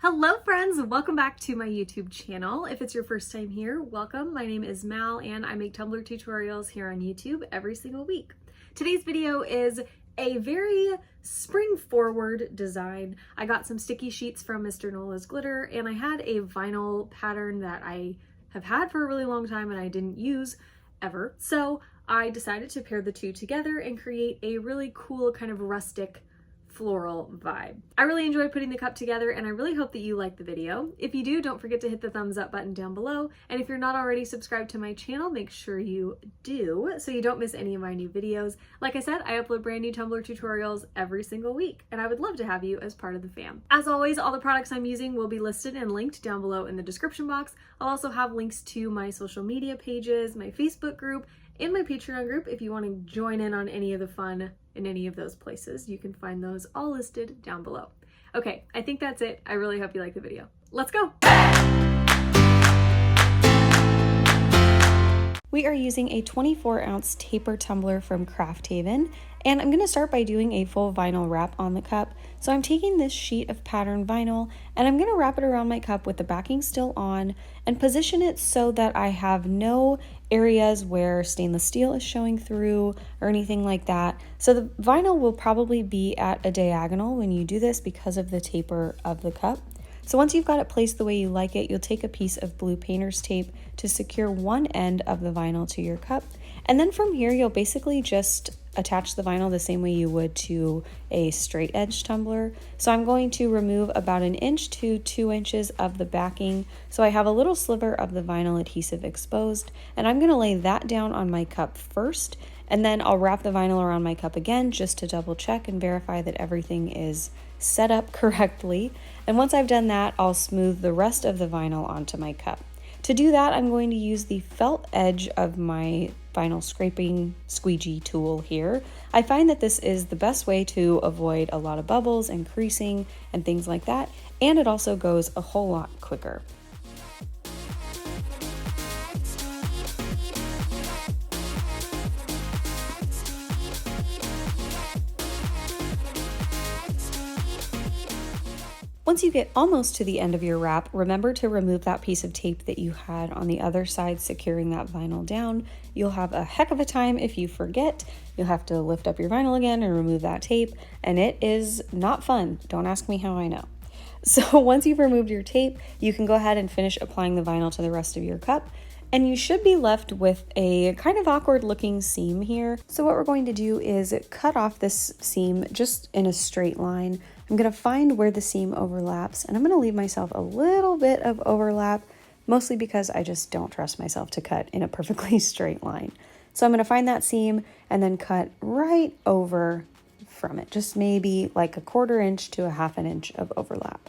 Hello friends, welcome back to my YouTube channel. If it's your first time here, welcome. My name is Mal and I make Tumbler tutorials here on YouTube every single week. Today's video is a very spring forward design. I got some sticky sheets from Mr. Nola's Glitter and I had a vinyl pattern that I have had for a really long time and I didn't use ever. So I decided to pair the two together and create a really cool kind of rustic floral vibe. I really enjoyed putting the cup together and I really hope that you like the video. If you do, don't forget to hit the thumbs up button down below. And if you're not already subscribed to my channel, make sure you do so you don't miss any of my new videos. Like I said, I upload brand new Tumbler tutorials every single week and I would love to have you as part of the fam. As always, all the products I'm using will be listed and linked down below in the description box. I'll also have links to my social media pages, my Facebook group, and my Patreon group if you want to join in on any of the fun in any of those places. You can find those all listed down below. Okay, I think that's it. I really hope you like the video. Let's go! We are using a 24-ounce taper tumbler from Craft Haven, and I'm going to start by doing a full vinyl wrap on the cup. So I'm taking this sheet of patterned vinyl and I'm going to wrap it around my cup with the backing still on and position it so that I have no areas where stainless steel is showing through or anything like that. So the vinyl will probably be at a diagonal when you do this because of the taper of the cup. So once you've got it placed the way you like it, you'll take a piece of blue painter's tape to secure one end of the vinyl to your cup. And then from here, you'll basically just attach the vinyl the same way you would to a straight edge tumbler. So I'm going to remove about 1 inch to 2 inches of the backing. So I have a little sliver of the vinyl adhesive exposed, and I'm going to lay that down on my cup first. And then I'll wrap the vinyl around my cup again just to double check and verify that everything is set up correctly. And once I've done that, I'll smooth the rest of the vinyl onto my cup. To do that, I'm going to use the felt edge of my vinyl scraping squeegee tool here. I find that this is the best way to avoid a lot of bubbles and creasing and things like that, and it also goes a whole lot quicker. Once you get almost to the end of your wrap, remember to remove that piece of tape that you had on the other side securing that vinyl down. You'll have a heck of a time if you forget. You'll have to lift up your vinyl again and remove that tape, and it is not fun. Don't ask me how I know. So once you've removed your tape, you can go ahead and finish applying the vinyl to the rest of your cup. And you should be left with a kind of awkward looking seam here. So what we're going to do is cut off this seam just in a straight line. I'm going to find where the seam overlaps and I'm going to leave myself a little bit of overlap, mostly because I just don't trust myself to cut in a perfectly straight line. So I'm going to find that seam and then cut right over from it, just maybe like 1/4 inch to 1/2 inch of overlap.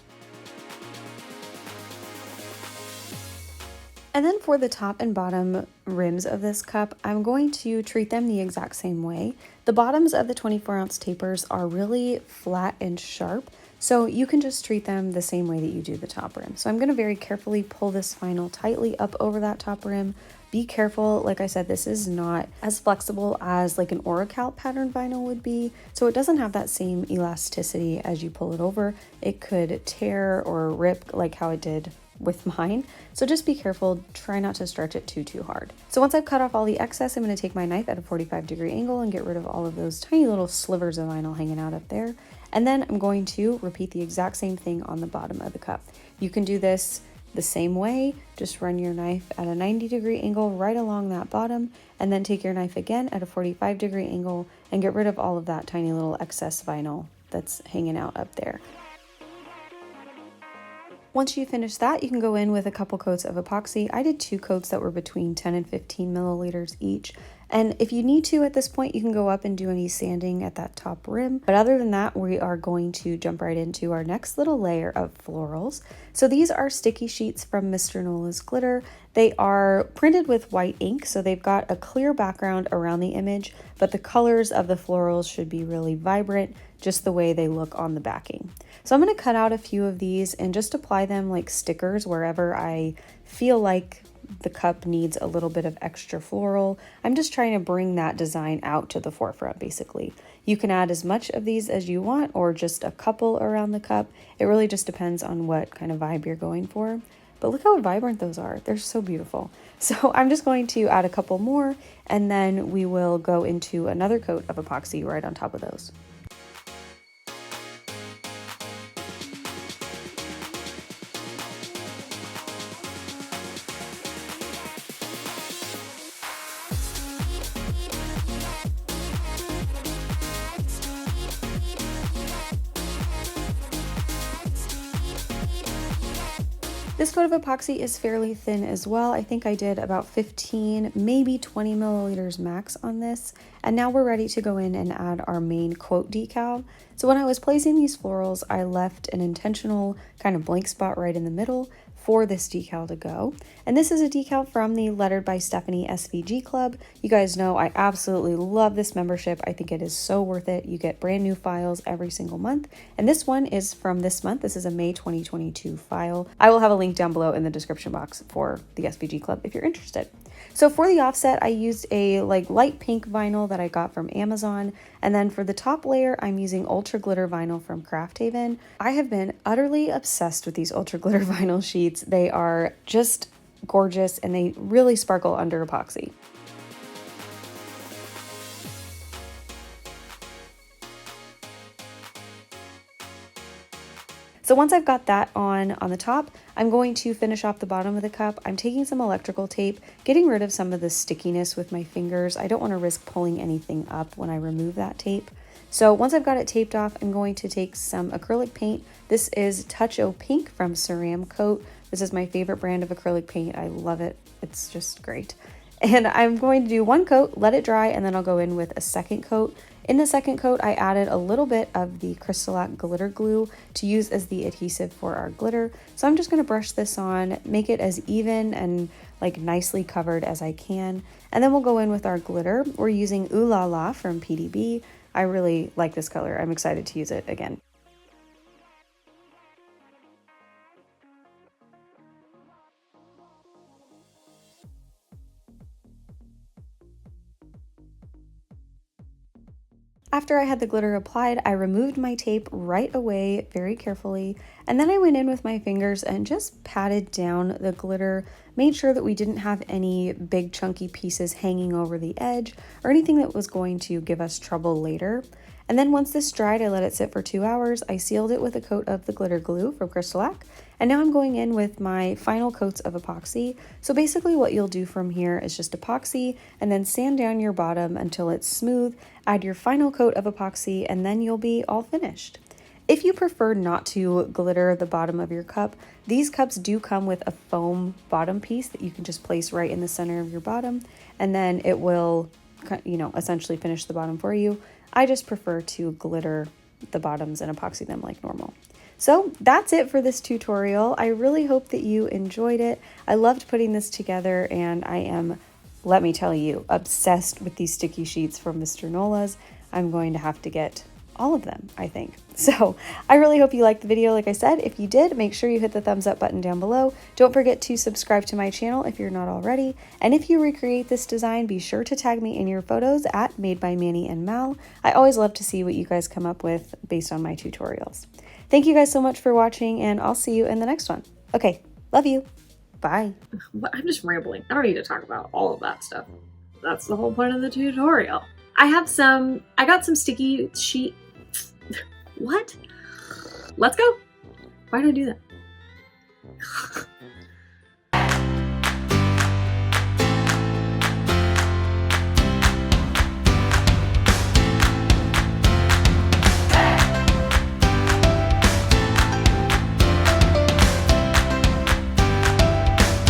And then for the top and bottom rims of this cup, I'm going to treat them the exact same way. The bottoms of the 24-ounce tapers are really flat and sharp, so you can just treat them the same way that you do the top rim. So I'm going to very carefully pull this vinyl tightly up over that top rim. Be careful, like I said, this is not as flexible as like an Oricalc pattern vinyl would be, so it doesn't have that same elasticity as you pull it over. It could tear or rip like how it did with mine. So just be careful, try not to stretch it too hard. So once I've cut off all the excess, I'm going to take my knife at a 45-degree angle and get rid of all of those tiny little slivers of vinyl hanging out up there. And then I'm going to repeat the exact same thing on the bottom of the cup. You can do this the same way, just run your knife at a 90-degree angle right along that bottom, and then take your knife again at a 45-degree angle and get rid of all of that tiny little excess vinyl that's hanging out up there. Once you finish that, you can go in with a couple coats of epoxy. I did 2 coats that were between 10 and 15 milliliters each. And if you need to at this point, you can go up and do any sanding at that top rim. But other than that, we are going to jump right into our next little layer of florals. So these are sticky sheets from Mr. Nola's Glitter. They are printed with white ink, so they've got a clear background around the image, but the colors of the florals should be really vibrant, just the way they look on the backing. So I'm going to cut out a few of these and just apply them like stickers wherever I feel like the cup needs a little bit of extra floral. I'm just trying to bring that design out to the forefront basically. You can add as much of these as you want or just a couple around the cup. It really just depends on what kind of vibe you're going for. But look how vibrant those are. They're so beautiful. So I'm just going to add a couple more, and then we will go into another coat of epoxy right on top of those. This coat of epoxy is fairly thin as well. I think I did about 15, maybe 20 milliliters max on this. And now we're ready to go in and add our main quote decal. So when I was placing these florals, I left an intentional kind of blank spot right in the middle for this decal to go. And this is a decal from the Lettered by Stephanie SVG Club. You guys know I absolutely love this membership. I think it is so worth it. You get brand new files every single month. And this one is from this month. This is a May 2022 file. I will have a link down below in the description box for the SVG Club if you're interested. So for the offset, I used a light pink vinyl that I got from Amazon. And then for the top layer, I'm using Ultra Glitter vinyl from Craft Haven. I have been utterly obsessed with these Ultra Glitter vinyl sheets. They are just gorgeous and they really sparkle under epoxy. So once I've got that on the top, I'm going to finish off the bottom of the cup. I'm taking some electrical tape, getting rid of some of the stickiness with my fingers. I don't want to risk pulling anything up when I remove that tape. So once I've got it taped off, I'm going to take some acrylic paint. This is Touch O Pink from Ceramcoat. This is my favorite brand of acrylic paint. I love it. It's just great. And I'm going to do one coat, let it dry, and then I'll go in with a second coat. In the second coat, I added a little bit of the Crystalac glitter glue to use as the adhesive for our glitter. So I'm just going to brush this on, make it as even and nicely covered as I can. And then we'll go in with our glitter. We're using Ooh La La from PDB. I really like this color. I'm excited to use it again. After I had the glitter applied, I removed my tape right away very carefully, and then I went in with my fingers and just patted down the glitter, made sure that we didn't have any big chunky pieces hanging over the edge or anything that was going to give us trouble later. And then once this dried, I let it sit for 2 hours. I sealed it with a coat of the glitter glue from Crystalac. And now I'm going in with my final coats of epoxy. So basically what you'll do from here is just epoxy and then sand down your bottom until it's smooth, add your final coat of epoxy, and then you'll be all finished. If you prefer not to glitter the bottom of your cup, these cups do come with a foam bottom piece that you can just place right in the center of your bottom, and then it will, essentially finish the bottom for you. I just prefer to glitter the bottoms and epoxy them like normal. So that's it for this tutorial. I really hope that you enjoyed it. I loved putting this together, and I am, let me tell you, obsessed with these sticky sheets from Mr. Nola's. I'm going to have to get all of them, I think. So I really hope you liked the video. Like I said, if you did, make sure you hit the thumbs up button down below. Don't forget to subscribe to my channel if you're not already. And if you recreate this design, be sure to tag me in your photos at Made by MANIANDMAL. I always love to see what you guys come up with based on my tutorials. Thank you guys so much for watching, and I'll see you in the next one. Okay, love you. Bye. I'm just rambling. I don't need to talk about all of that stuff. That's the whole point of the tutorial. I got some sticky sheet. What? Let's go. Why did I do that?